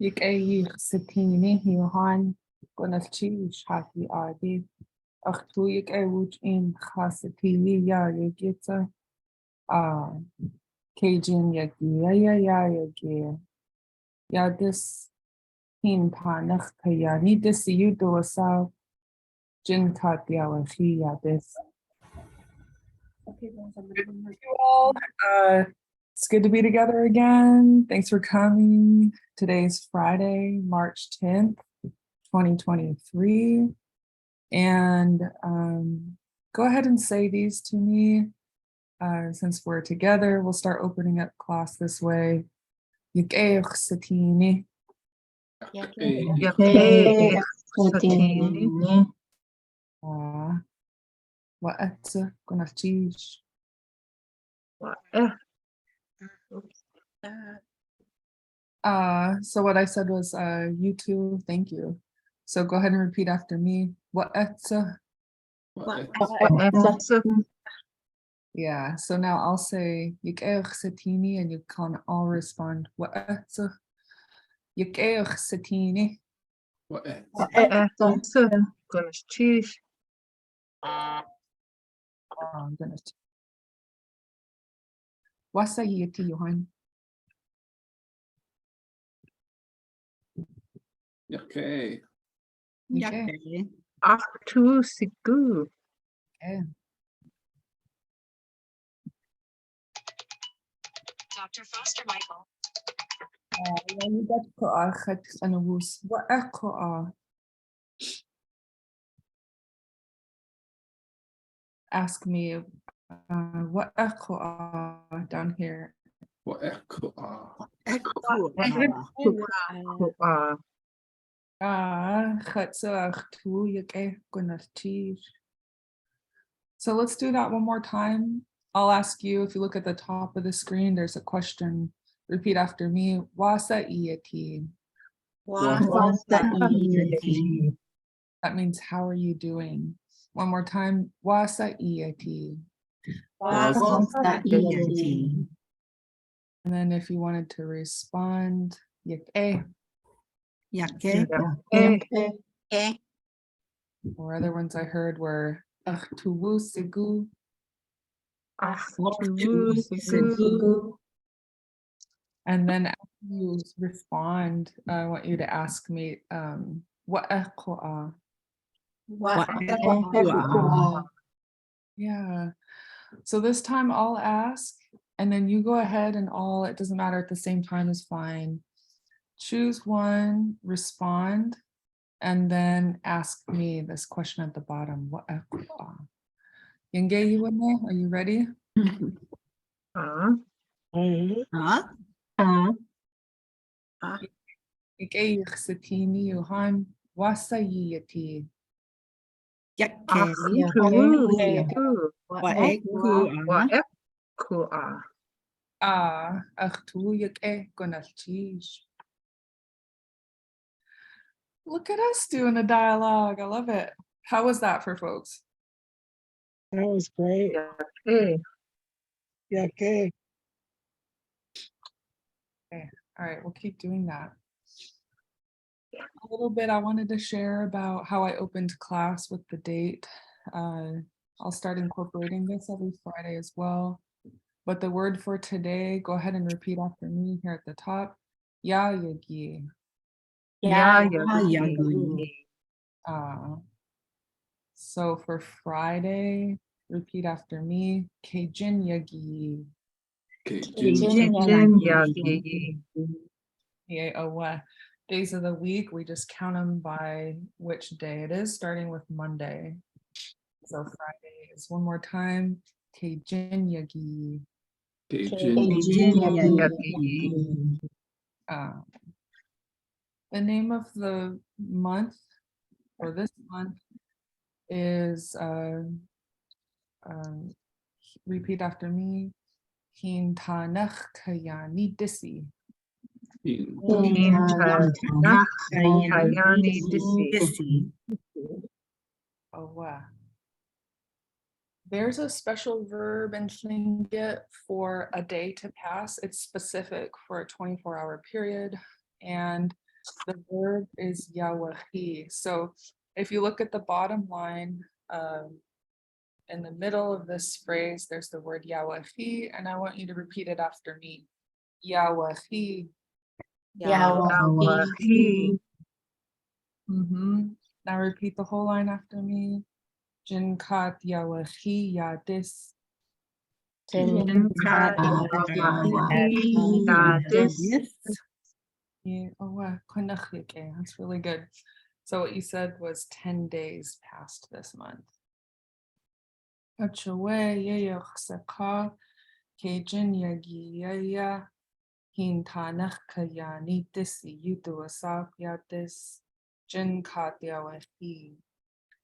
يكأي ستيني يوهان قنالشي شحاتي آدي أختو يكأي وجين خاستيلي يا يجيتا كيجين يجي يا يجي يا دس هين تانخ كياني دس يدو وسا جن كاتيا وخي يا دس. Thank you all. It's good to be together again. Thanks for coming. Today's Friday, March 10th, 2023. And go ahead and say these to me. Since we're together, we'll start opening up class this way. Yikeich Satini. Wa'atsa Gunachish. So what I said was you too, thank you. So go ahead and repeat after me. Wa'atsa. Yeah, so now I'll say Yikeich Satini and you can all respond Wa'atsa. Yikeich Satini. I'm gonna Wasa Yiti Johan. Okay. Okay. After Sigu. Okay. Dr. Foster Michael. Ask me what down here. So let's do that one more time. I'll ask you, if you look at the top of the screen, there's a question. Repeat after me. Wasa iati. That means how are you doing? One more time. Wasa iati. And then if you wanted to respond, yake. Or other ones I heard were tuwu sigu. And then after you respond, I want you to ask me what yeah. So this time I'll ask, and then you go ahead and it doesn't matter, at the same time is fine. Choose one, respond, and then ask me this question at the bottom. What Yenge, you in there? Are you ready? Ike Satini Johan Wasayati. Look at us doing a dialogue. I love it. How was that for folks? That was great. Yeah, okay. Okay. All right, we'll keep doing that. A little bit I wanted to share about how I opened class with the date. I'll start incorporating this every Friday as well. But the word for today, go ahead and repeat after me here at the top. Yayagi. So for Friday, repeat after me. Keijin Yagi. Yeah, days of the week, we just count them by which day it is, starting with Monday. So Friday is one more time. Keijin Yagi. The name of the month, or this month, is repeat after me. Hin Tanach Kayani Disi. Oh wow. There's a special verb in Tlingit for a day to pass. It's specific for a 24-hour period. And The verb is yawahi. So if you look at the bottom line, in the middle of this phrase, there's the word yawahi, and I want you to repeat it after me. Yawahi. Yawahi. Now repeat the whole line after me. Jinkat yawahi yadis. Jinkat yawahi yadis. Yeah, oh wow, okay, that's really good. So what you said was 10 days past this month. Achawe yayaksaka kajin yagi yaya hin tanach kayani disi yudu asap yadis jin kat yawahi.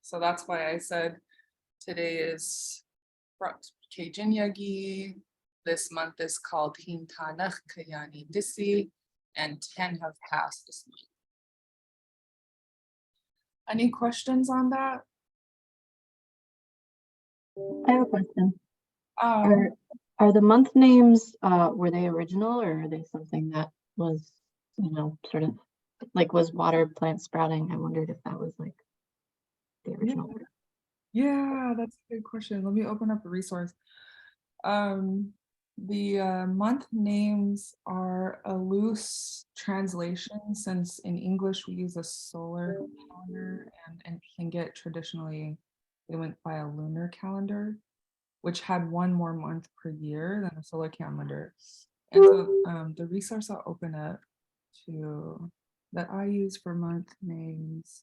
So that's why I said today is Kajin Yagi. This month is called Hin Tanach Kayani Disi, and 10 have passed this month. Any questions on that? I have a question. Um, Are the month names, were they original or are they something that was, sort of like was water plant sprouting? I wondered if that was like the original. yeah, that's a good question. Let me open up a resource. The month names are a loose translation since in English we use a solar calendar and Tlingit traditionally they went by a lunar calendar, which had one more month per year than a solar calendar. And so the resource I'll open up to that I use for month names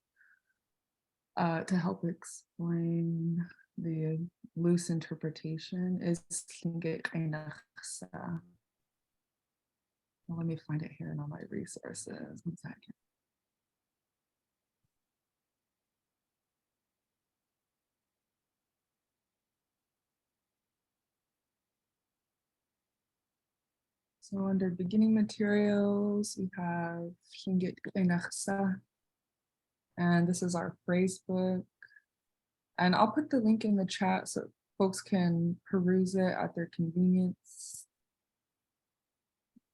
to help explain the loose interpretation is Tlingit Qainaqsa. Let me find it here in all my resources. 1 second. So under beginning materials, we have Tlingit Qainaqsa, and this is our phrase book. And I'll put the link in the chat so folks can peruse it at their convenience.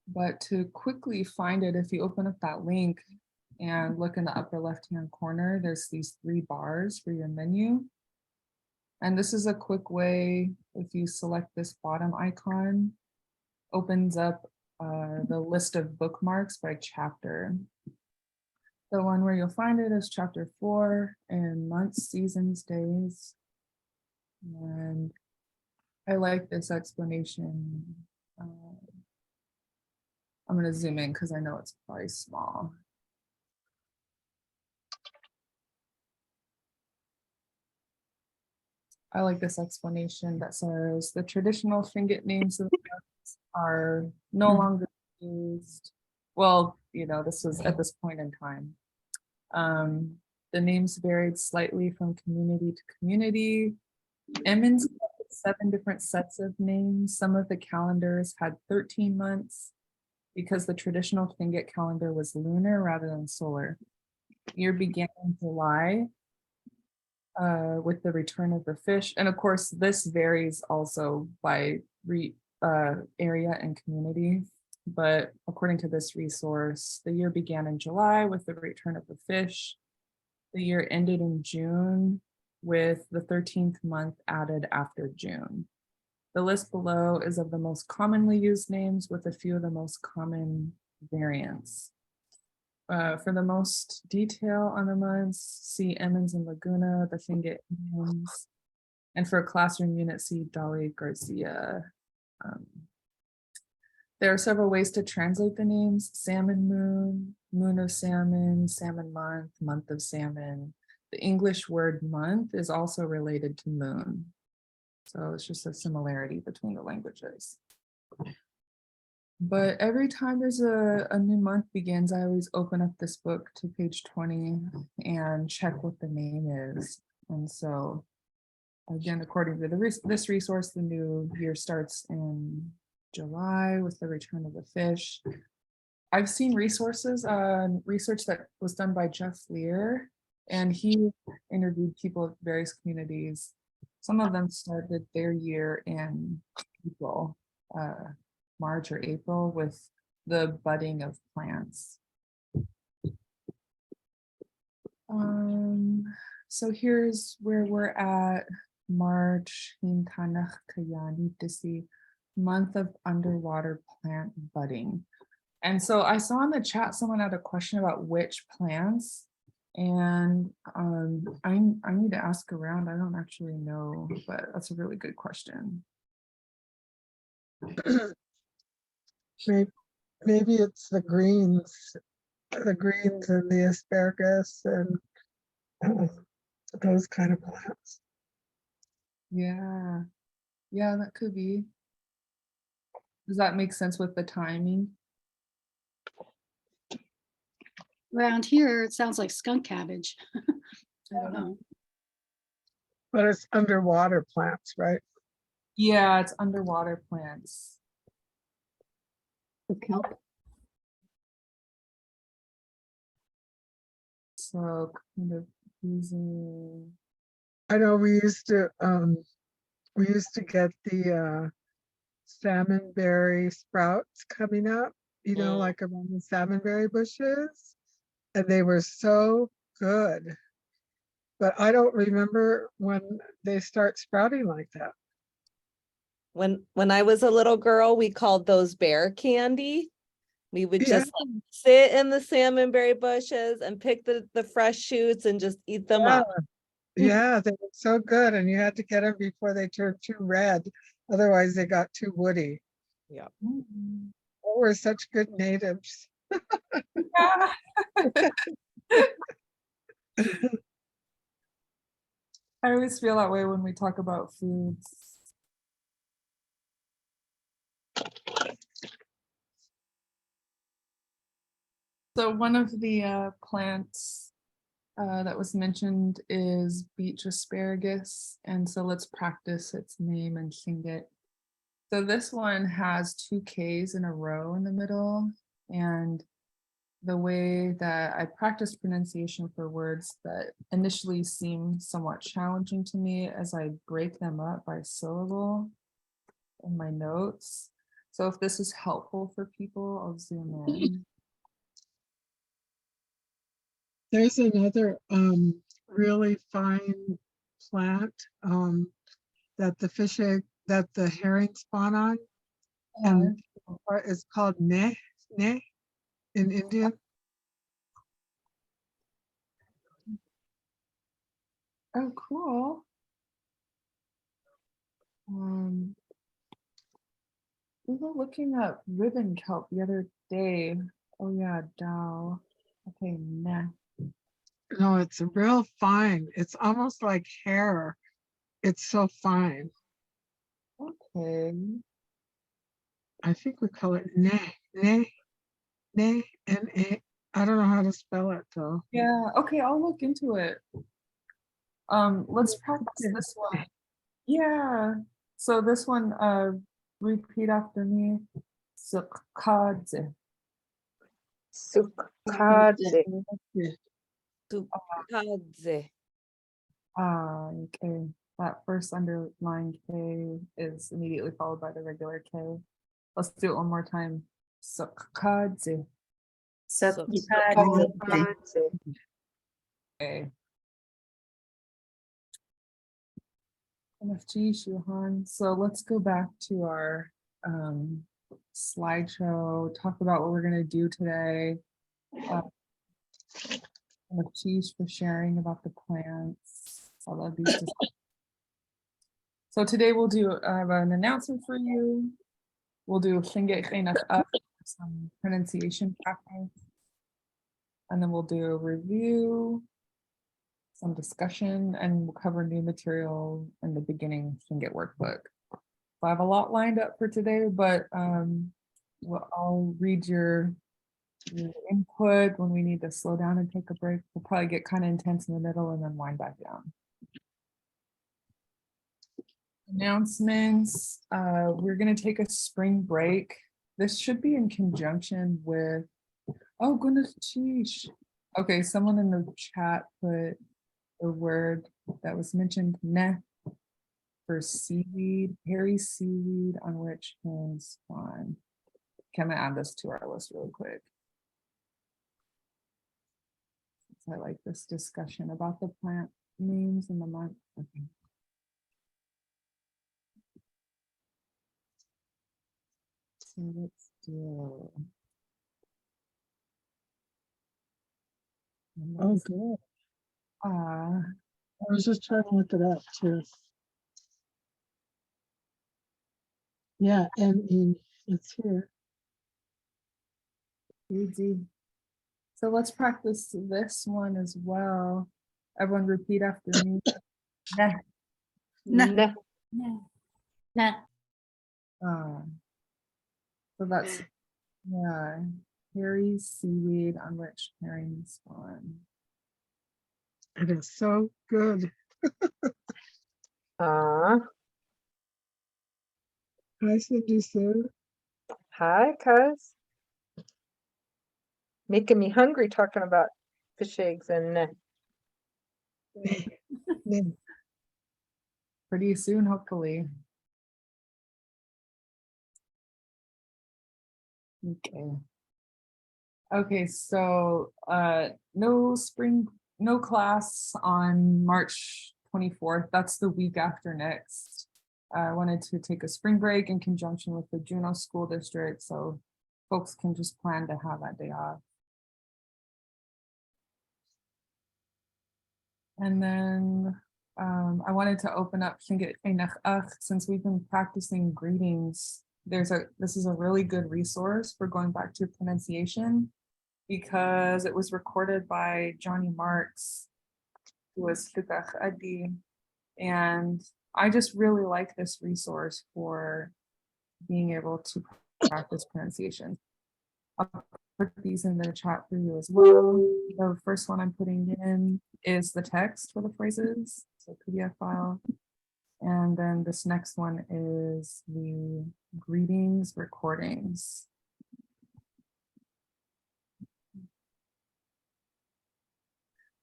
But to quickly find it, if you open up that link and look in the upper left-hand corner, there's these 3 bars for your menu. And this is a quick way, if you select this bottom icon, opens up the list of bookmarks by chapter. The one where you'll find it is chapter 4 in months, seasons, days. And I like this explanation. I'm going to zoom in because I know it's probably small. I like this explanation that says the traditional Tlingit names of the months are no longer used. Well, this was at this point in time. The names varied slightly from community to community. Emmons had 7 different sets of names. Some of the calendars had 13 months because the traditional Tlingit calendar was lunar rather than solar. Year began in July with the return of the fish. And of course, this varies also by area and community. But according to this resource, the year began in July with the return of the fish. The year ended in June with the 13th month added after June. The list below is of the most commonly used names with a few of the most common variants. For the most detail on the months, see Emmons and Laguna, the Tlingit names. And for a classroom unit, see Dolly Garcia. There are several ways to translate the names: salmon moon, moon of salmon, salmon month, month of salmon. The English word month is also related to moon. So it's just a similarity between the languages. But every time there's a new month begins, I always open up this book to page 20 and check what the name is. And so again, according to this resource, the new year starts in July with the return of the fish. I've seen resources on research that was done by Jeff Lear, and he interviewed people of various communities. Some of them started their year in April, March or April, with the budding of plants. So here's where we're at. March in Tanakh Kayani Disi, month of underwater plant budding. And so I saw in the chat someone had a question about which plants. And I need to ask around. I don't actually know, but that's a really good question. Maybe it's the greens and the asparagus and those kind of plants. Yeah, yeah, that could be. Does that make sense with the timing? Around here, it sounds like skunk cabbage. I don't know. But it's underwater plants, right? Yeah, it's underwater plants. The kelp. So kind of using, I know we used to get the salmonberry sprouts coming up, like around the salmonberry bushes, and they were so good. But I don't remember when they start sprouting like that. When I was a little girl, we called those bear candy. We would Yeah. just like, sit in the salmonberry bushes and pick the fresh shoots and just eat them Yeah. up. Yeah, they were so good, and you had to get them before they turned too red. Otherwise, they got too woody. mm, Oh, we're such good natives. yeah. I always feel that way when we talk about foods. So one of the plants that was mentioned is beach asparagus. And so let's practice its name and sing it. So this one has two Ks in a row in the middle. And the way that I practice pronunciation for words that initially seem somewhat challenging to me as I break them up by syllable in my notes. So if this is helpful for people, I'll zoom in. There's another really fine plant that the herring spawn on, and it's called ne in Indian. Oh, cool. We were looking at ribbon kelp the other day. Oh yeah, Dow. Okay, nah. No, it's real fine. It's almost like hair. It's so fine. Okay. I think we call it ne, N-A. I don't know how to spell it though. Yeah, okay, I'll look into it. Let's practice this one. Yeah. So this one, repeat after me. Sukkadze. Sukadze. Tukadze. Ah, okay. That first underlined K is immediately followed by the regular K. Let's do it one more time. Sukkadze. Okay. MFG, Shuhan. So let's go back to our slideshow, talk about what we're going to do today. MFG for sharing about the plants. I love these. So today we'll do an announcement for you. We'll do some pronunciation practice. And then we'll do a review, some discussion, and we'll cover new material in the beginning Shinget workbook. So I have a lot lined up for today, but I'll read your input when we need to slow down and take a break. We'll probably get kind of intense in the middle and then wind back down. Announcements. We're going to take a spring break. This should be in conjunction with, oh goodness, geez. Okay, someone in the chat put the word that was mentioned, neh, for seaweed, hairy seaweed on which hens spawn. Can I add this to our list really quick? I like this discussion about the plant names in the month. Okay. So let's do. Oh, good. Uh, I was just trying to look it up too. Yeah, ME, it's here. easy. So let's practice this one as well. Everyone repeat after me. Nah. Nah. Nah. Nah. So that's, yeah, hairy seaweed on which herring spawn. It is so good. Aw, Hi, Cindy Sue. hi, cuz. Making me hungry talking about fish eggs and Name. Pretty soon, hopefully. Okay. Okay, so no class on March 24th. That's the week after next. I wanted to take a spring break in conjunction with the Juneau School District, so folks can just plan to have that day off. And then I wanted to open up Llynget Einach Ach, since we've been practicing greetings. This is a really good resource for going back to pronunciation, because it was recorded by Johnny Marks, who was Llukach Adi. And I just really like this resource for being able to practice pronunciation. I'll put these in the chat for you as well. The first one I'm putting in is the text for the phrases, so PDF file. And then this next one is the greetings recordings.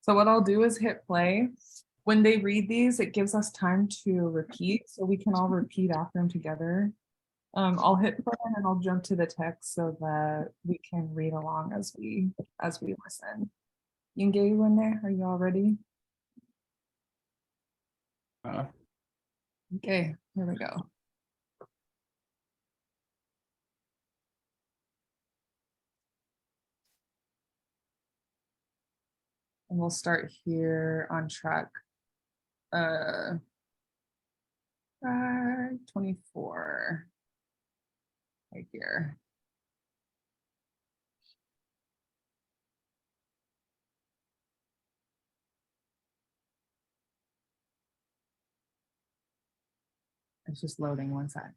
So what I'll do is hit play. When they read these, it gives us time to repeat, so we can all repeat after them together. I'll hit play and then I'll jump to the text so that we can read along as we listen. Yingay, when there, are you all ready? Okay, here we go. And we'll start here on track 24 right here. It's just loading, one sec.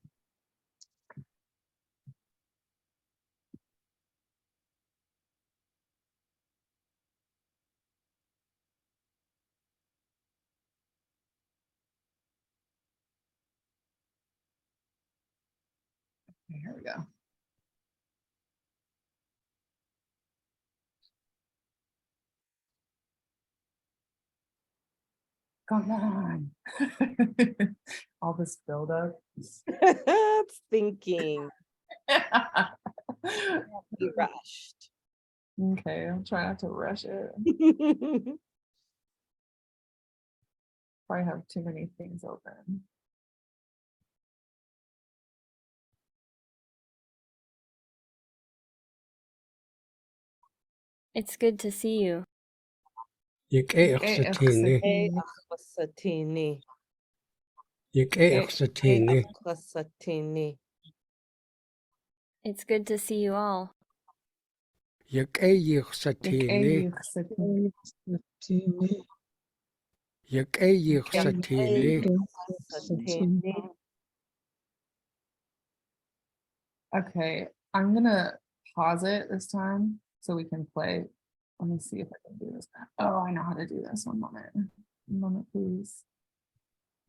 Okay, here we go. Come on. All this buildup. It's thinking. Be rushed. Okay, I'm trying not to rush it. Probably have too many things open. It's good to see you. Okay, Satini, Hey, Akhwasatini. Yik Satini, Akhwasatini. It's good to see you all. Yik Satini, Satini. Yik Hey, Satini, Akhwasatini. Okay, I'm gonna pause it this time so we can play. Let me see if I can do this. Oh, I know how to do this. One moment. One moment, please.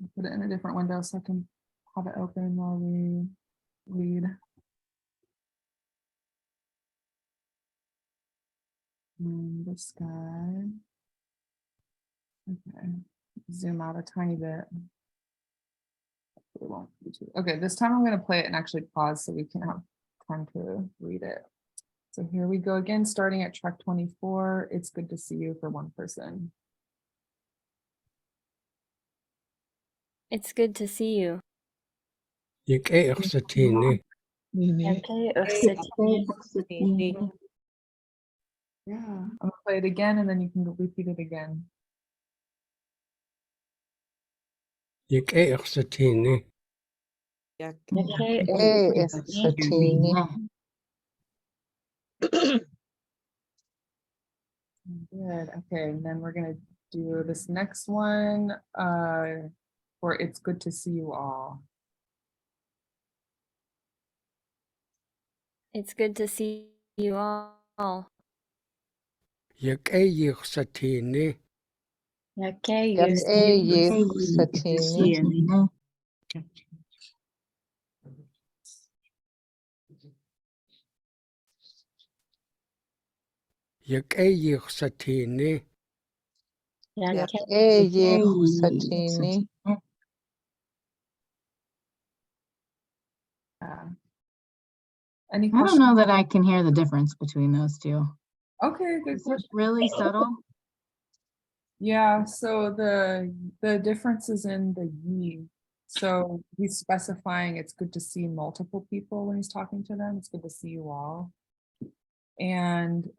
I'll put it in a different window so I can have it open while we read. This guy. Okay, zoom out a tiny bit. It won't be too. Okay, this time I'm going to play it and actually pause so we can have time to read it. So here we go again, starting at track 24. It's good to see you for one person. It's good to see you. Ik exatine. Yeah, I'm gonna play it again and then you can go repeat it again. Ik exatine. Yak- Good, okay, and then we're gonna do this next one, for it's good to see you all. It's good to see you all. Ik exatine. Ik exatine. Any I don't questions? know that I can hear the difference between those two. Okay, good Is it question. really subtle? Yeah, so the difference is in the ye. So he's specifying it's good to see multiple people when he's talking to them. It's good to see you all. And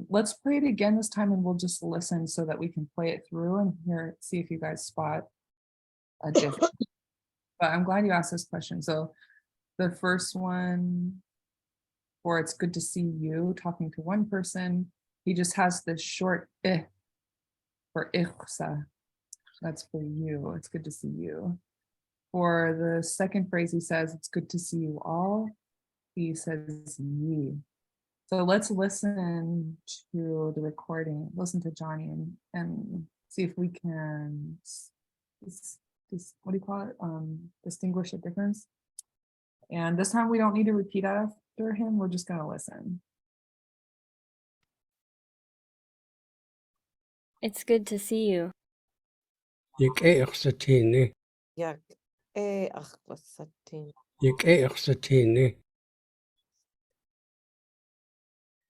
let's play it again this time and we'll just listen so that we can play it through and hear, see if you guys spot a difference. But I'm glad you asked this question. So the first one, or it's good to see you talking to one person, he just has this short eh for ihsa. That's for you. It's good to see you. For the second phrase, he says, it's good to see you all. He says ye. So let's listen to the recording, listen to Johnny and see if we can, what do you call it? Distinguish the difference. And this time we don't need to repeat after him. We're just gonna listen. It's good to see you. Ik exatine. Yak- exatine. Ik exatine.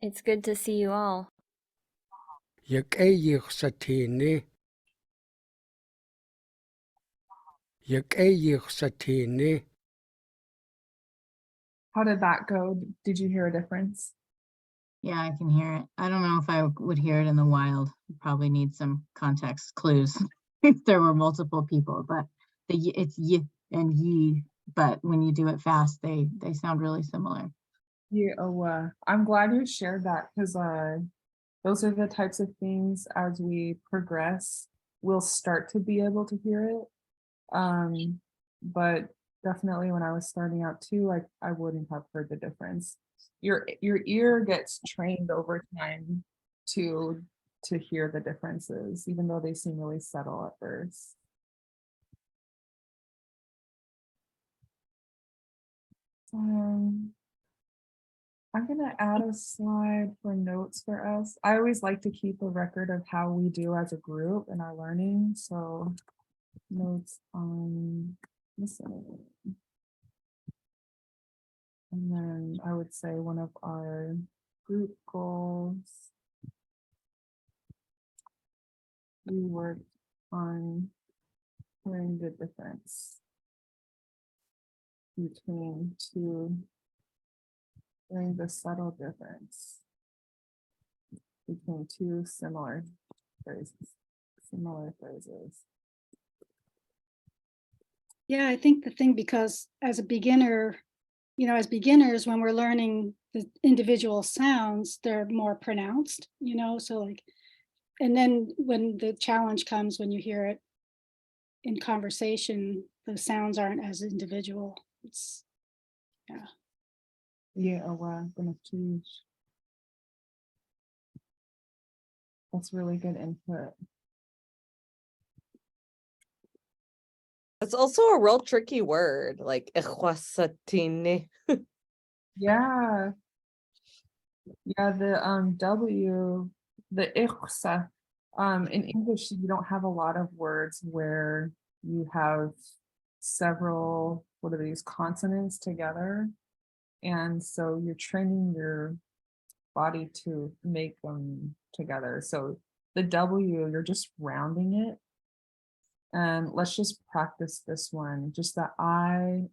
It's good to see you all. Ik exatine. Ik exatine. How did that go? Did you hear a difference? Yeah, I can hear it. I don't know if I would hear it in the wild. Probably need some context clues if there were multiple people, but it's y and ye, but when you do it fast, they sound really similar. Yeah, I'm glad you shared that because those are the types of things as we progress, we'll start to be able to hear it. But definitely when I was starting out too, I wouldn't have heard the difference. Your ear gets trained over time to hear the differences, even though they seem really subtle at first. I'm gonna add a slide for notes for us. I always like to keep a record of how we do as a group in our learning, so notes on listening. And then I would say one of our group goals, we worked on hearing the difference between two, hearing the subtle difference between two similar phrases. Yeah, I think the thing, because as a beginner, as beginners, when we're learning the individual sounds, they're more pronounced, so like, and then when the challenge comes, when you hear it in conversation, the sounds aren't as individual. It's, yeah. Yeah, I'm gonna choose. That's really good input. It's also a real tricky word, like exatine. Yeah. Yeah, the W, the ihsa. In English, you don't have a lot of words where you have several, what are these, consonants together. And so you're training your body to make them together. So the W, you're just rounding it. And let's just practice this one, just the I,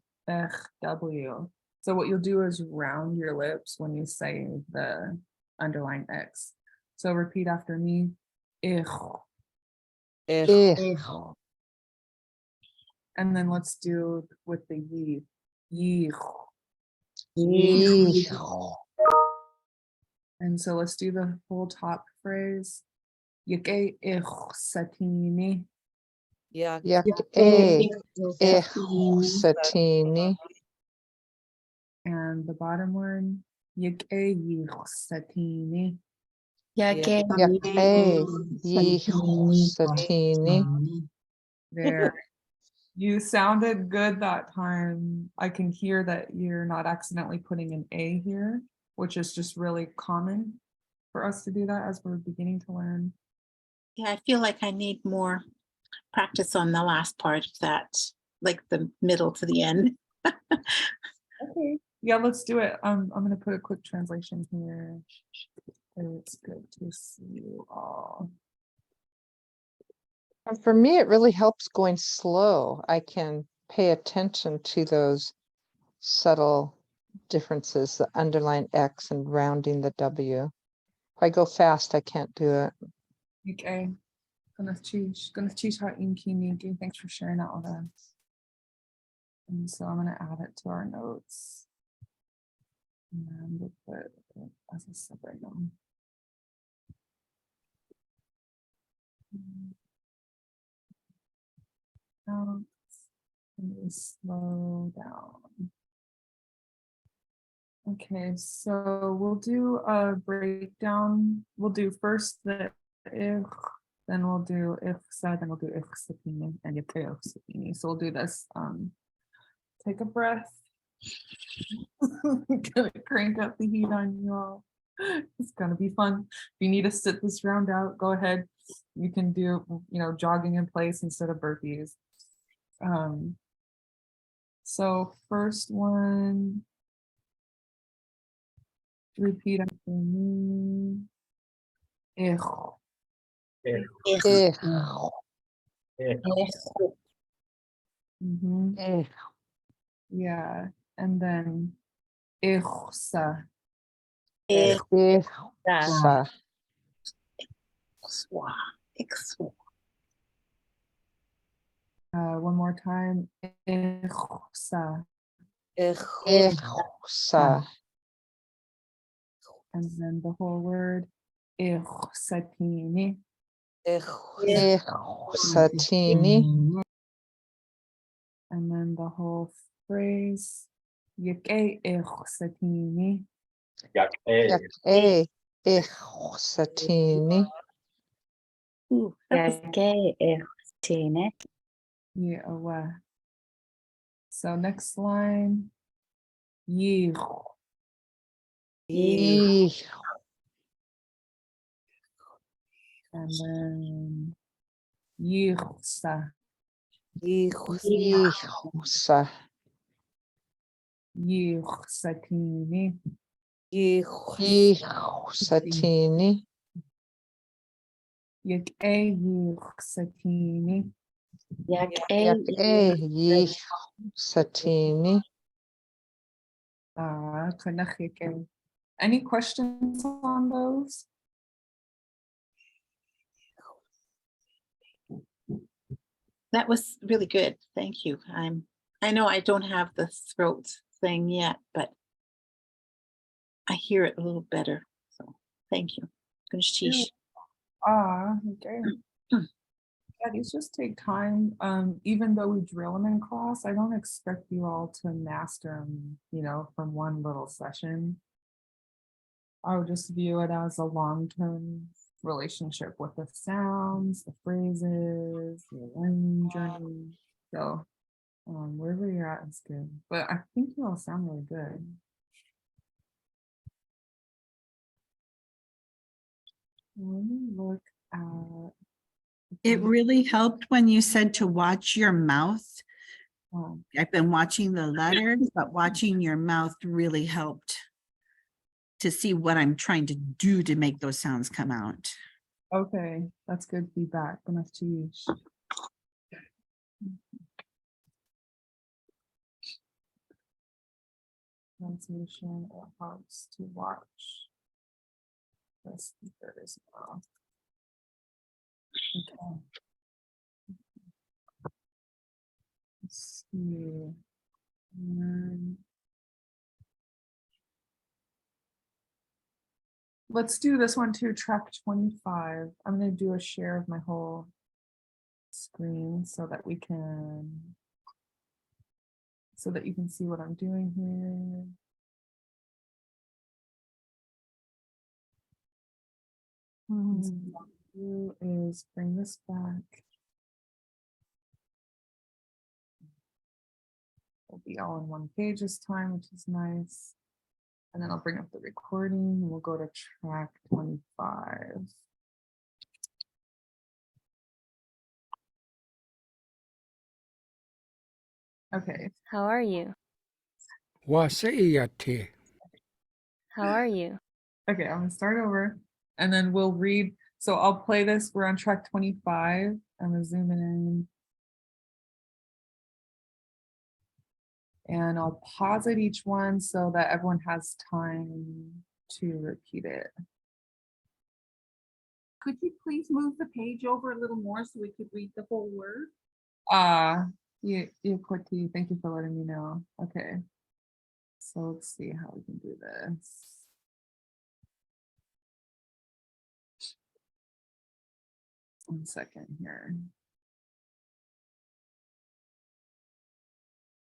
W. So what you'll do is round your lips when you say the underlined X. So repeat after me. Ich. And then let's do with the Yi. Yi. And so let's do the whole top phrase. Yike ich satini. Yeah. Satini. And the bottom one. Yike ich satini. Satini. There. You sounded good that time. I can hear that you're not accidentally putting an A here, which is just really common for us to do that as we're beginning to learn. Yeah, I feel like I need more practice on the last part of that, like the middle to the end. Okay. Yeah, let's do it. I'm gonna put a quick translation here. It's good to see you all. And for me, it really helps going slow. I can pay attention to those subtle differences, the underline X and rounding the W. If I go fast, I can't do it. Okay. Gonna teach how inky ninky. Thanks for sharing that with us. And so I'm gonna add it to our notes. And we'll put it as a separate one. And we slow down. Okay, so we'll do a breakdown. We'll do first the ich, then we'll do ichsa, then we'll do ichsatini and ichsatini. So we'll do this. Take a breath. Gonna crank up the heat on you all. It's gonna be fun. If you need to sit this round out, go ahead. You can do, jogging in place instead of burpees. So first one, repeat after me. Ich. Mhm. Yeah, and then ichsa. One more time. Ichsa. And then the whole word. Ichsatini. Satini. And then the whole phrase. Yike ichsatini. Satini. Ooh, that was Yeah. So next line. Yich. And then yichsa. Yichsatini. Satini. Yike yichsatini. Satini. Kanachike. Any questions on those? That was really good. Thank you. I know I don't have the throat thing yet, but I hear it a little better. So thank you. Okay. Yeah, these just take time. Even though we drill them in class, I don't expect you all to master them, from one little session. I would just view it as a long-term relationship with the sounds, the phrases, the learning journey. So wherever you're at is good. But I think you all sound really good. Let me look at. It really helped when you said to watch your mouth. I've been watching the letters, but watching your mouth really helped. to see what I'm trying to do to make those sounds come out. Okay, that's good feedback. Buenas tardes. Pronunciation or helps to watch the speaker as well. Okay. Let's see. Let's do this one too, track 25. I'm gonna do a share of my whole screen so that you can see what I'm doing here. And so what I'll do is bring this back. It'll be all on one page this time, which is nice. And then I'll bring up the recording and we'll go to track 25. Okay, How are you? Wasi'iyati. How are you? okay, I'm gonna start over and then we'll read. So I'll play this. We're on track 25. I'm gonna zoom in. And I'll pause at each one so that everyone has time to repeat it. Could you please move the page over a little more so we could read the whole word? Yeah, Quickie, thank you for letting me know. Okay. So let's see how we can do this. One second here.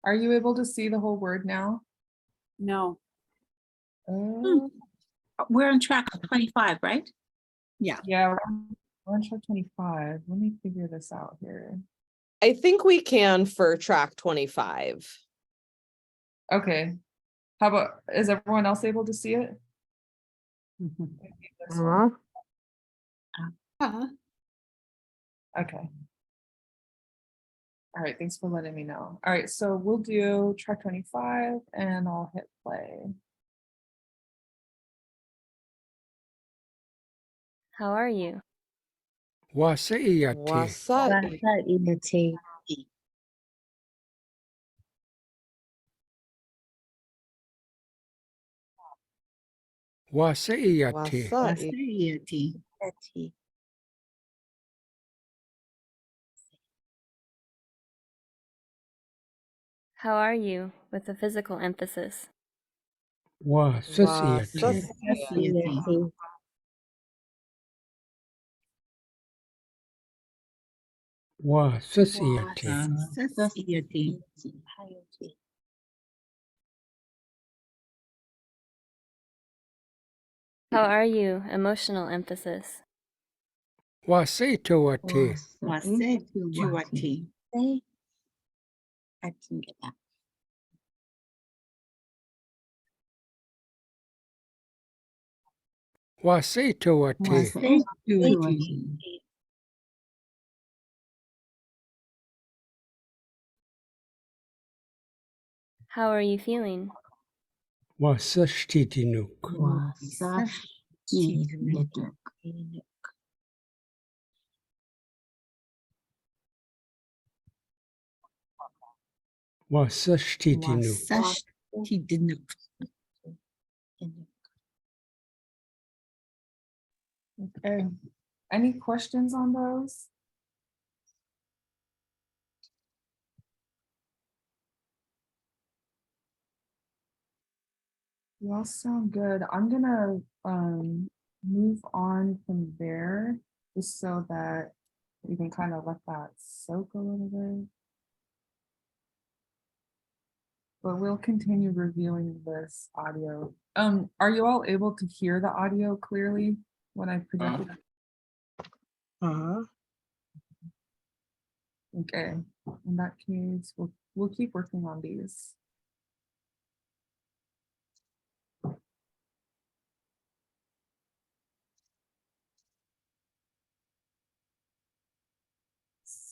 Are you able to see the whole word now? No. We're on track 25, right? Yeah, we're on track 25. Let me figure this out here. I think we can for track 25. Okay. How about, is everyone else able to see it? Maybe this one. Okay. All right, thanks for letting me know. All right, so we'll do track 25 and I'll hit play. How are you? Wasi'iyati. Wasa'i. Wasi'iyati. Wasa'i. How are you with a physical emphasis? Wasas'iyati. Wasa'i. Wasas'iyati. How are you? Emotional emphasis. Wasituati. Wasetuati. I didn't get that. Wasituati. Wasetuati. How are you feeling? Wasashtitinuk. Wasashtitinuk. Wasashtitinuk. Wasashtitinuk. Okay. Any questions on those? You all sound good. I'm gonna move on from there just so that we can kind of let that soak a little bit. But we'll continue reviewing this audio. Are you all able to hear the audio clearly when I projected it? Okay, in that case, we'll keep working on these.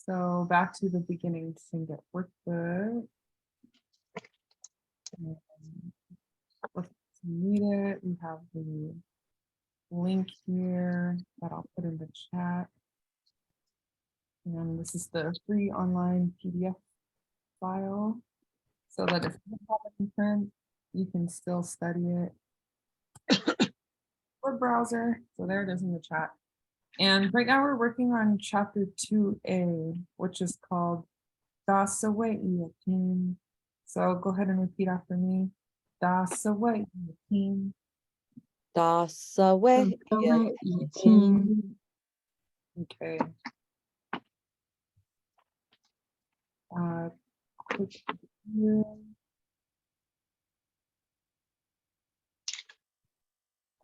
So back to the beginning Sing It workbook. Let's read it. We have the link here that I'll put in the chat. And this is the free online PDF file, so that if you have it in print, you can still study it. Web browser. So there it is in the chat. And right now we're working on chapter 2A, which is called Dasawa'iyatin. So go ahead and repeat after me. Dasawa'iyatin. Dasawa'iyatin. Okay. Quick review.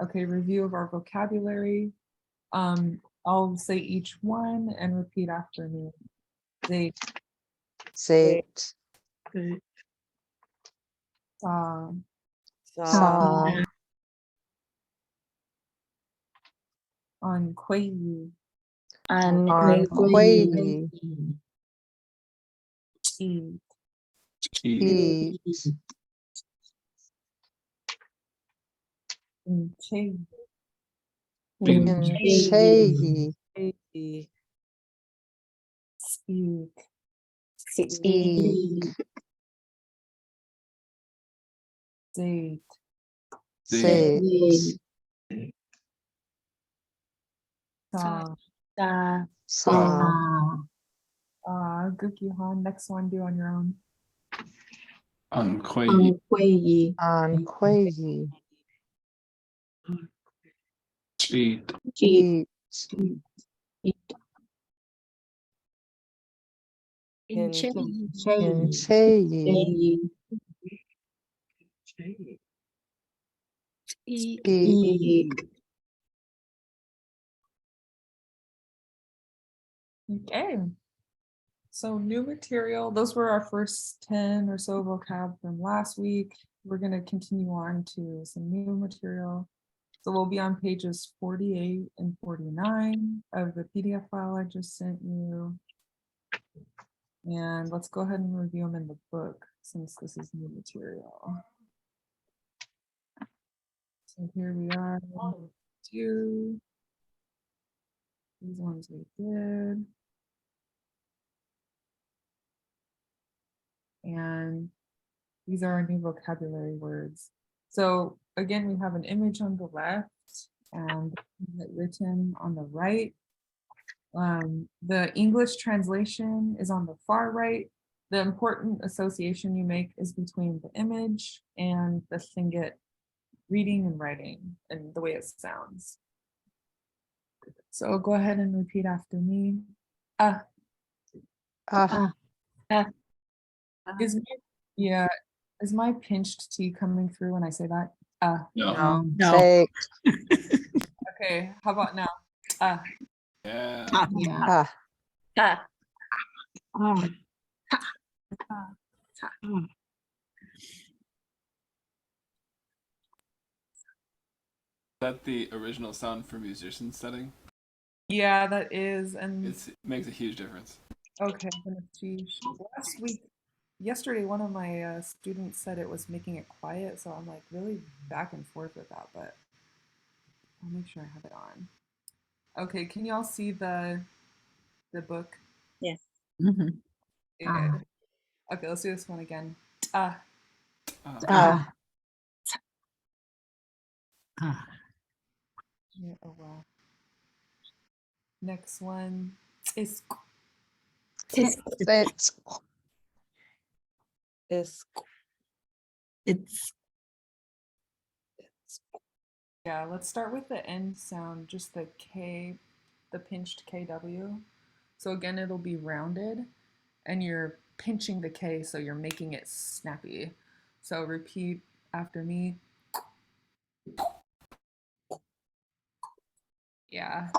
Okay, review of our vocabulary. I'll say each one and repeat after me. They Zait, saw, saw, on Quayu, on Anquayi. eat, eat, in Che, Incheyi, speak, speak, date, Zait, saw. saw, Gukihan, next one, do on your own. Anquayi. Anquayi, Eat. eat, Incheyi, speak, Okay. So new material, those were our first 10 or so vocab from last week. We're going to continue on to some new material. So we'll be on pages 48 and 49 of the PDF file I just sent you. And let's go ahead and review them in the book since this is new material. So here we are, 2. These ones we did. And these are our new vocabulary words. So again, we have an image on the left and written on the right. The English translation is on the far right. The important association you make is between the image and the Tlingit reading and writing and the way it sounds. So go ahead and repeat after me. Is my pinched T coming through when I say that? No. Zait, Okay, how about now? Yeah. ah, That the original sound for musician setting? Yeah, that is, and It makes a huge difference. okay, I'm gonna see. Yesterday, one of my students said it was making it quiet, so I'm like really back and forth with that, but I'll make sure I have it on. Okay, can y'all see the book? Yes. Okay, good. Okay, let's do this one again. Yeah, oh wow. Next one is Zait, It's yeah, let's start with the end sound, just the K, the pinched KW. So again, it'll be rounded and you're pinching the K, so you're making it snappy. So repeat after me. Yeah.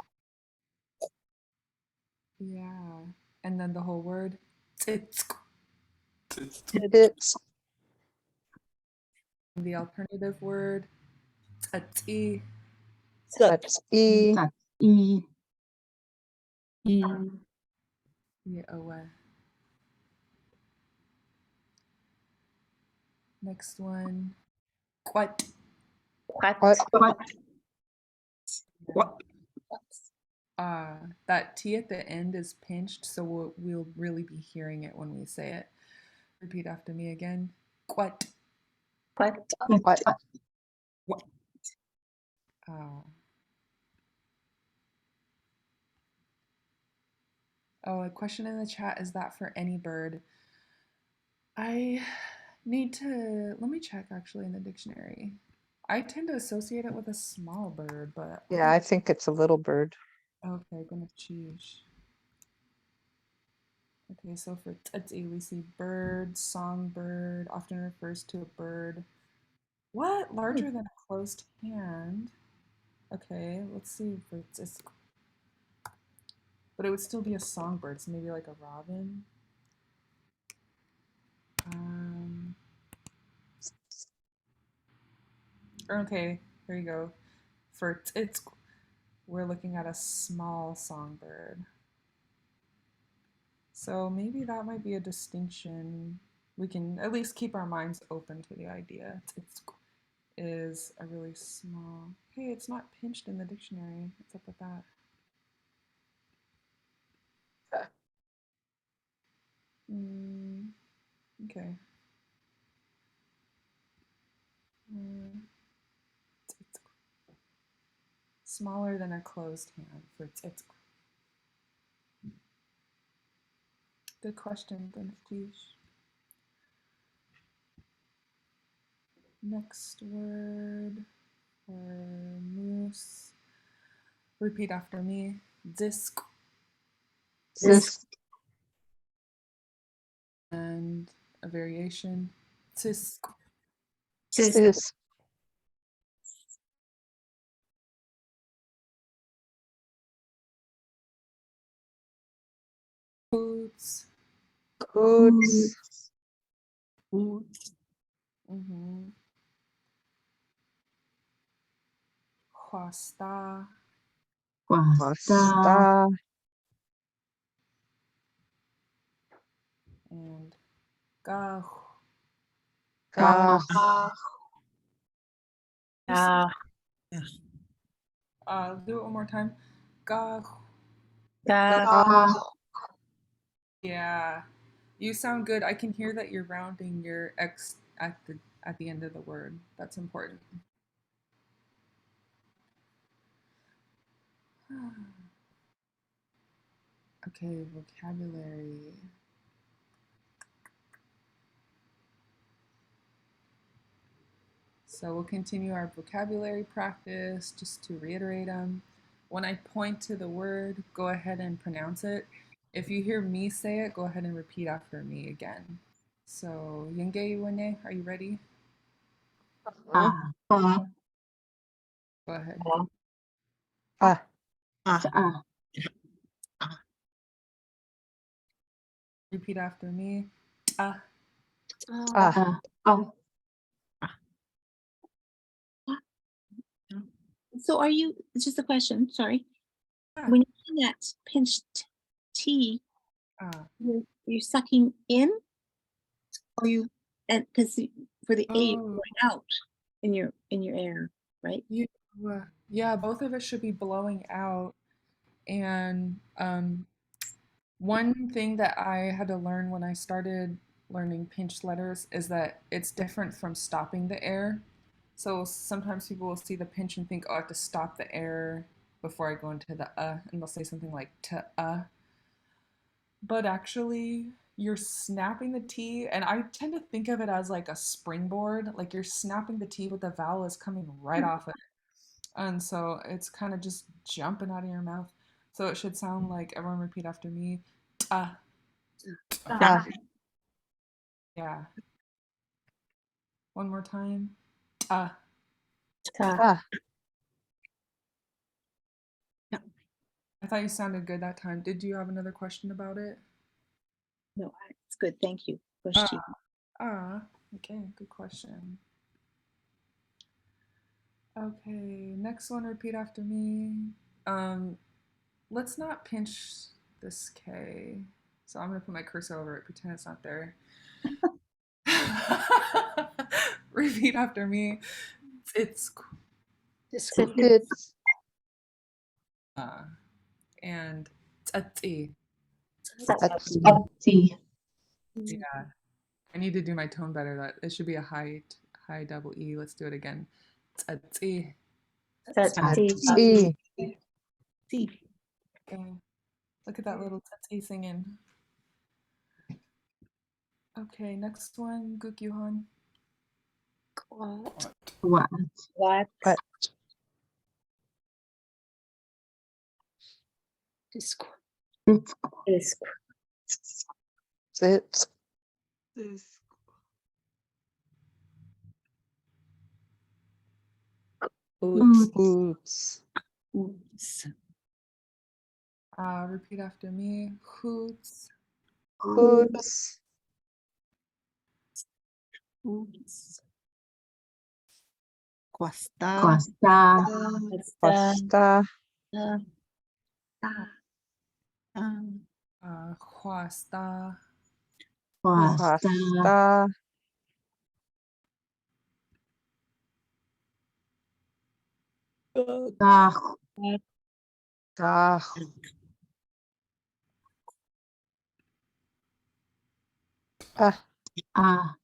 Yeah. And then the whole word. It's it's, the alternative word. Tati. that's E, Yeah, next one. Quat. What? That T at the end is pinched, so we'll really be hearing it when we say it. Repeat after me again. What? What? What? Oh, a question in the chat, is that for any bird? I need to, let me check actually in the dictionary. I tend to associate it with a small bird, but Yeah, I think it's a little bird. okay, gonna choose. Okay, so for tzi, we see bird, songbird, often refers to a bird. What? Larger than a closed hand? Okay, let's see if it's, but it would still be a songbird, so maybe like a robin. Okay, here you go. For it's, we're looking at a small songbird. So maybe that might be a distinction. We can at least keep our minds open to the idea. It's is a really small. Hey, it's not pinched in the dictionary. What's up with that? Okay. Smaller than a closed hand for it's. Good question, Benfish. Next word for moose. Repeat after me. Disc. Disc. And a variation. Tisk. Tisk. Boots. Boots. Hwasta. Hwasta. And gah. Gah. Do it one more time. Gah. Gah. Yeah, you sound good. I can hear that you're rounding your X at the end of the word. That's important. Okay, vocabulary. So we'll continue our vocabulary practice just to reiterate them. When I point to the word, go ahead and pronounce it. If you hear me say it, go ahead and repeat after me again. So, Yenge Iwane, are you ready? Go ahead. Repeat after me. So are you, it's just a question, sorry. When you're doing that pinched T, you're sucking in, or you, and because for the A going out in your air, right? Yeah, both of us should be blowing out. And one thing that I had to learn when I started learning pinched letters is that it's different from stopping the air. So sometimes people will see the pinch and think, oh, I have to stop the air before I go into the and they'll say something like to. But actually, you're snapping the T, and I tend to think of it as like a springboard, like you're snapping the T, but the vowel is coming right off of it. And so it's kind of just jumping out of your mouth. So it should sound like, everyone repeat after me. Yeah. One more time. I thought you sounded good that time. Did you have another question about it? No, it's good. Thank you. Okay, good question. Okay, next one, repeat after me. Let's not pinch this K. So I'm gonna put my cursor over it, pretend it's not there. Repeat after me. It's Discord. Tickets. And tsatsi. See. Yeah. I need to do my tone better. That it should be a high double E. Let's do it again. Tsatsi. Tsatsi. Okay. Look at that little tsatsi singing. Okay, next one, Gukyuhan. What? What? Discord. Sit. This. Oots. Repeat after me. Hoots. Hoots. Quasta. Costa. Pasta. Huasta. Costa. Pasta. Tajo. Tajo. Ah.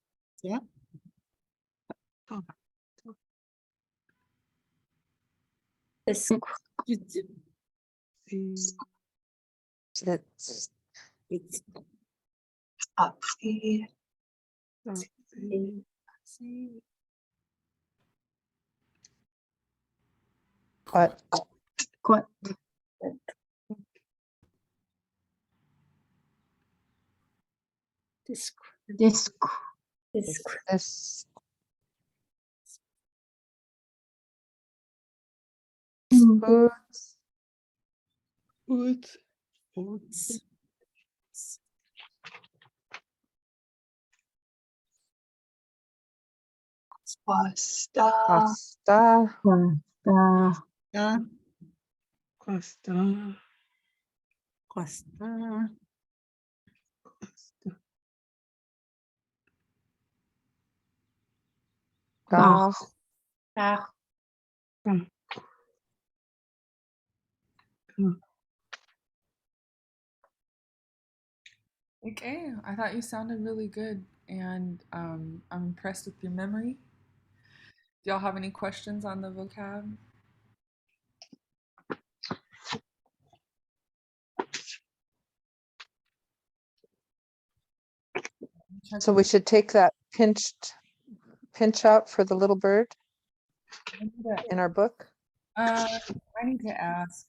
Sits. What? What? Discord. This. Hoots. Pasta. Costa. Costa. Tajo. Okay, I thought you sounded really good, and I'm impressed with your memory. Do y'all have any questions on the vocab? So we should take that pinch out for the little bird in our book. I need to ask.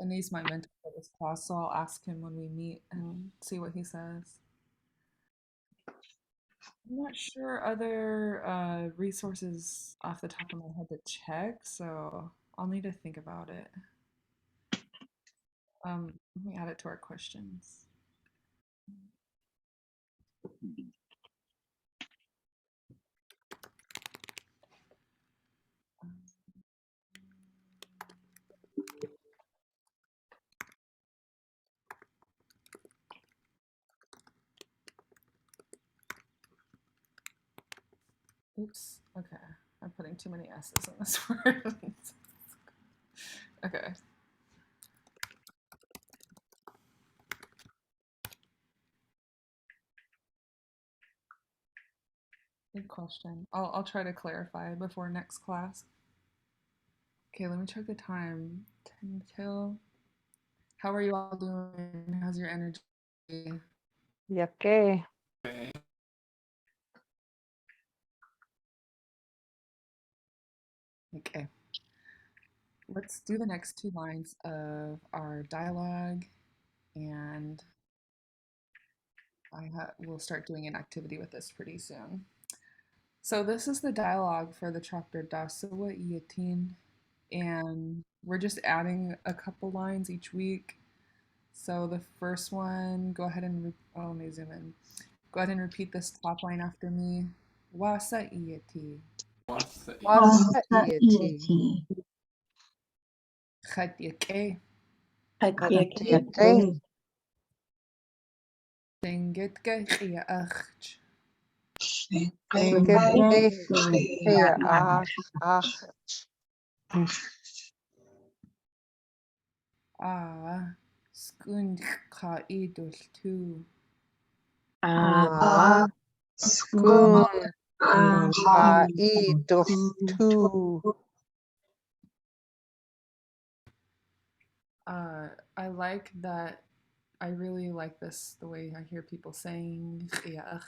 Anise my mentor for this class, so I'll ask him when we meet and see what he says. I'm not sure other resources off the top of my head to check, so I'll need to think about it. Let me add it to our questions. Oops. Okay. I'm putting too many S's in this word. Okay. Good question. I'll try to clarify before next class. Okay, let me check the time. 10 till. How are you all doing? How's your energy? Okay. Okay. Okay. Let's do the next 2 lines of our dialogue, and we'll start doing an activity with this pretty soon. So this is the dialogue for the chapter Dasawa Yatin, and we're just adding a couple lines each week. So the first one, go ahead and let me zoom in. Go ahead and repeat this top line after me. Wasa iyati. Wasa iyati. Khatyake. Khatyake. Tingitka khiya akhch. Skund ka idul tu. Skun ka idus tu. I like that. I really like this, the way I hear people saying "iach,"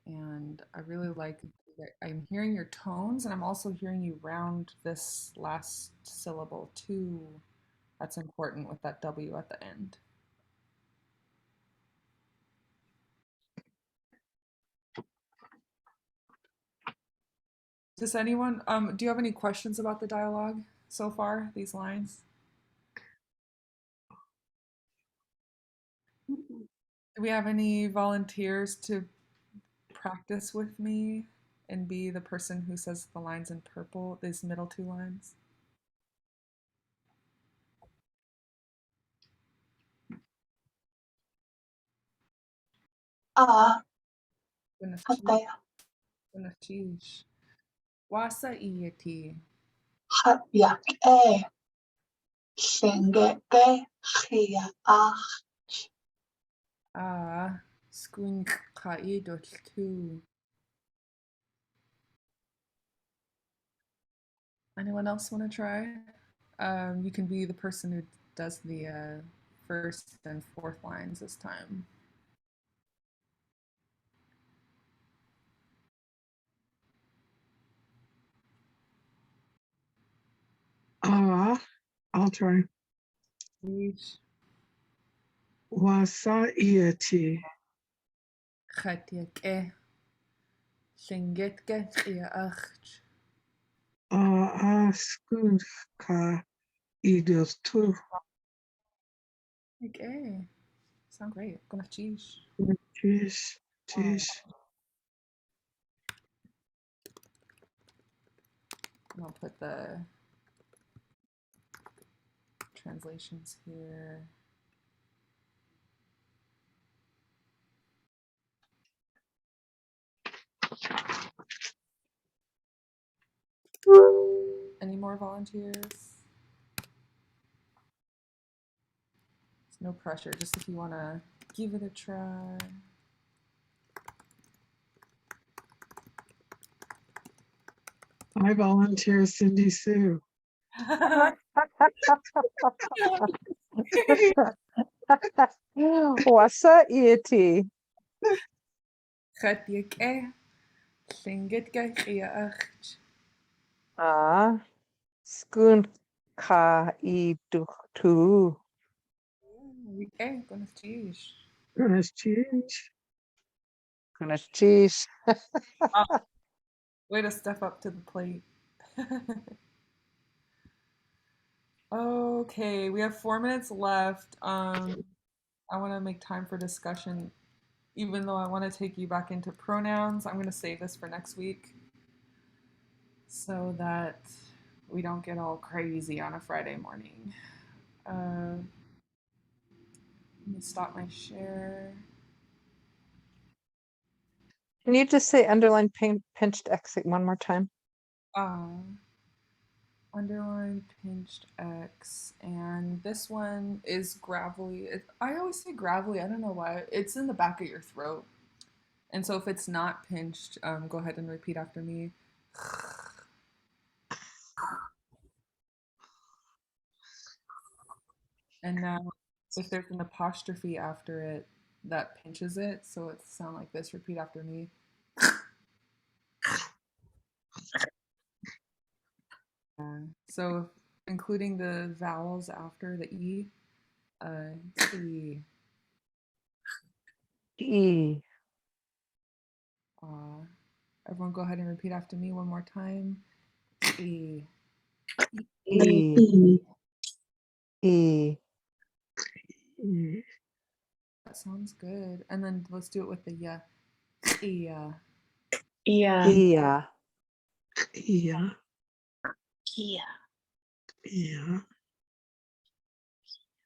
and I really like that I'm hearing your tones, and I'm also hearing you round this last syllable too. That's important with that W at the end. Does anyone, do you have any questions about the dialogue so far, these lines? Do we have any volunteers to practice with me and be the person who says the lines in purple, these middle two lines? Benachish. Wasa iyati. Skun kaidot tu. Anyone else want to try? You can be the person who does the first and fourth lines this time. I'll try. Wasa iati. Khatiake. Shingetke iach. Skun ka idus tu. Okay. Sound great. Gonna cheese. Cheese. I'll put the translations here. Any more volunteers? There's no pressure, just if you want to give it a try. I volunteer Cindy Sue. Wasa iati. Khatiake. Shingetke iach. Skun ka idus tu. Okay, gonna cheese. Gonna cheese. Way to step up to the plate. Okay, we have 4 minutes left. I want to make time for discussion. Even though I want to take you back into pronouns, I'm going to save this for next week so that we don't get all crazy on a Friday morning. Let me stop my share. Can you just say underline pinched X one more time? Underline pinched X, and this one is gravelly. I always say gravelly. I don't know why. It's in the back of your throat, and so if it's not pinched, go ahead and repeat after me. And now, if there's an apostrophe after it, that pinches it, so it sound like this. Repeat after me. So including the vowels after the E, E. E. Everyone go ahead and repeat after me one more time. E. E. E. That sounds good. And then let's do it with the ya. Yeah. Yeah. Yeah. Yeah. Yeah. Yeah.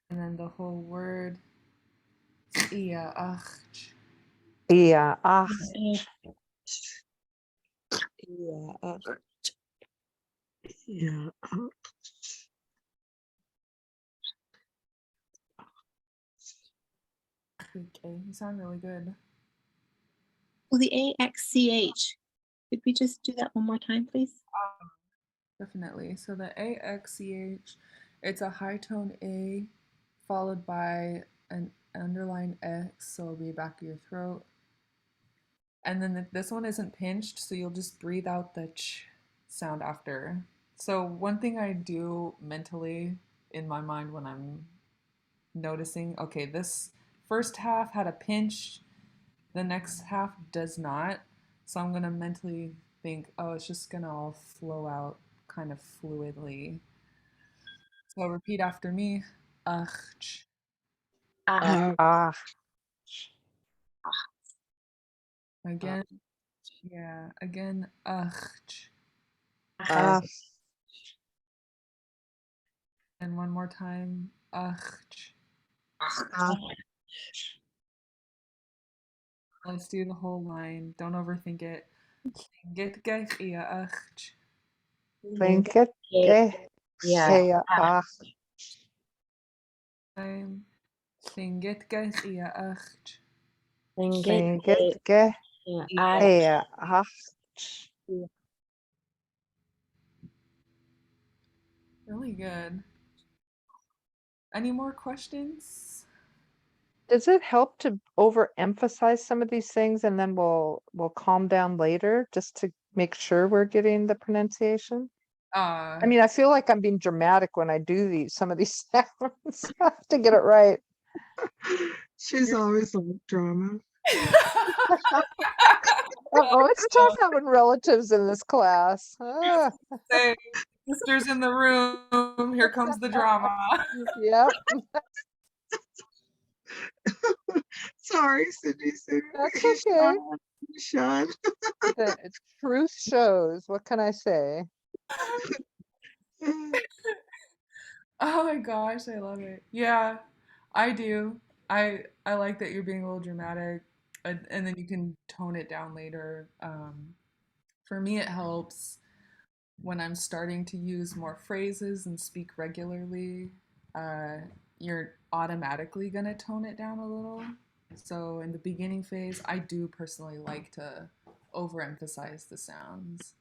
And then the whole word. Yeah. Yeah, ach, Yeah. Yeah. Okay, you sound really good. Well, the AXCH. Could we just do that one more time, please? Definitely. So the AXCH, it's a high tone A followed by an underline X, so it'll be back of your throat. And then this one isn't pinched, so you'll just breathe out the ch sound after. So one thing I do mentally in my mind when I'm noticing, okay, this first half had a pinch, the next half does not. So I'm gonna mentally think, oh, it's just gonna all flow out kind of fluidly. So repeat after me. Ach. ach, Again. Yeah. Again. Ach. ach, And one more time. Ach. ach. Let's do the whole line. Don't overthink it. Get gech ia ach. Trinket, ge, sea, ach. Time. Get gech ia ach. Trinket, ge, sea, ach. Really good. Any more questions? Does it help to overemphasize some of these things and then we'll calm down later just to make sure we're getting the pronunciation? I mean, I feel like I'm being dramatic when I do some of these sounds. I have to get it right. She's always like drama. Oh, it's tough having relatives in this class. Ah. Say, sisters in the room. Here comes the drama. Yep. Sorry, Cindy. That's okay. Sean. The truth shows. What can I say? Oh my gosh, I love it. Yeah, I do. I like that you're being a little dramatic, and then you can tone it down later. For me, it helps when I'm starting to use more phrases and speak regularly. Uh, you're automatically gonna tone it down a little. So in the beginning phase, I do personally like to overemphasize the sounds.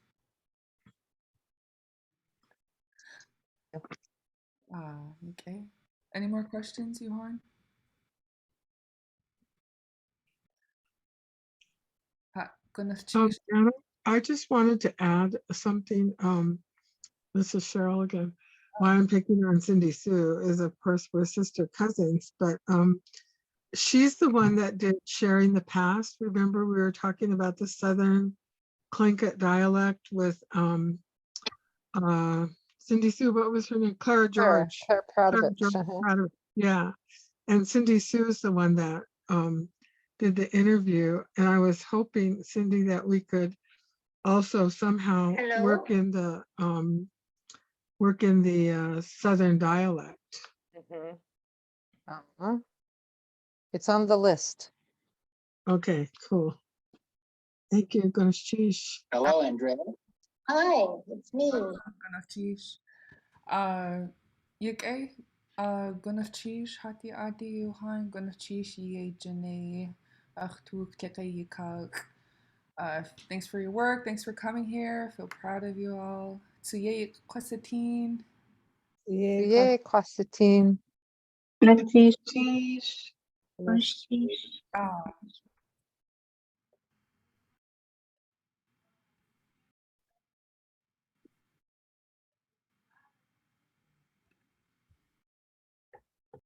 Okay. Any more questions, Johan? Anna, I just wanted to add something. This is Cheryl again. Why I'm picking on Cindy Sue is, of course, we're sister cousins, but she's the one that did Sharing the Past. Remember, we were talking about the Southern Tlingit dialect with Cindy Sue. What was her name? Clara George. Claire Pradovich. Pradovich, yeah. And Cindy Sue is the one that did the interview, and I was hoping, Cindy, that we could also somehow work in the Southern dialect. It's on the list. Okay, cool. Thank you, Ganesh. Hello, Andrea. Hi, it's me. Ganesh. Yike, Ganesh hati adi Johan Ganesh ye jene achtu kekayikak. Thanks for your work. Thanks for coming here. I feel proud of you all. Tsuye kwasatin. Yay, Kwasatin. Let's see.